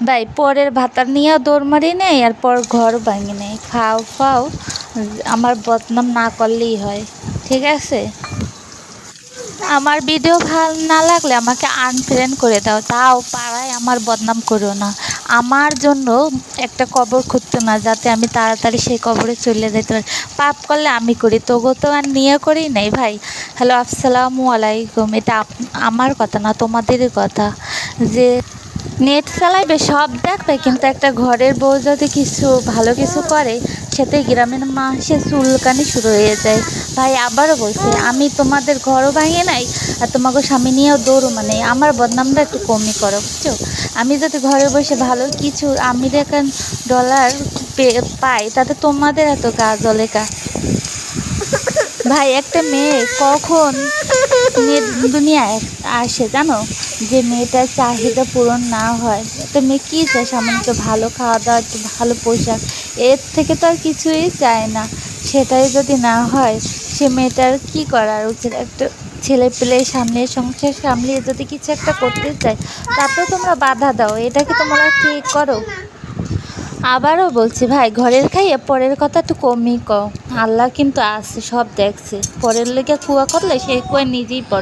ভাই পরের ভাতার নিয়েও দৌড় মারি নেই আর পর ঘর ভাঙি নেই, খাও ফাও, আমার বদনাম না করলেই হয়। ঠিক আছে, আমার ভিডিও ভালো না লাগলে আমাকে আনফ্রেন্ড করে দাও, তাও পাড়ায় আমার বদনাম করো না। আমার জন্য একটা কবর খুঁড়তো না, যাতে আমি তাড়াতাড়ি সেই কবরে চলে যেতে পারি। পাপ করলে আমি করি, তবু তো আর নিয়ে করেই নাই ভাই। হ্যালো, আসসালামু আলাইকুম। এটা আমার কথা না, তোমাদেরই কথা। যে নেট চালাইবে, সব দেখবে, কিন্তু একটা ঘরের বউ যদি কিছু ভালো কিছু করে, সেতে গ্রামের মাসে চুলকানি শুরু হয়ে যায়। ভাই আবারও বলছি, আমি তোমাদের ঘরও ভাঙে নাই আর তোমাকে স্বামী নিয়েও দৌড়ও, মানে আমার বদনামটা একটু কমই করো, বুঝছো? আমি যদি ঘরে বসে ভালো কিছু আমেরিকান ডলার পাই, তাতে তোমাদের এত গা জ্বলে কা? ভাই একটা মেয়ে কখন দুনিয়ায় আসে জানো? যে মেয়েটার চাহিদা পূরণ না হয়, একটা মেয়ে কী চায়? সামান্য একটু ভালো খাওয়া দাওয়া, একটু ভালো পোশাক, এর থেকে তো আর কিছুই চায় না। সেটাই যদি না হয়, সে মেয়েটার কী করার উচিত? একটা ছেলে পেলে সামলিয়ে, সংসার সামলিয়ে যদি কিছু একটা করতে চায়, তাতেও তোমরা বাধা দাও। এটা কি তোমরা ঠিক করো? আবারও বলছি ভাই, ঘরের খাইয়ে পরের কথা একটু কমই কও। আল্লাহ কিন্তু আছে, সব দেখছে। পরের লেগে কুয়া করলে সেই কুয়া নিজেই পড়ে।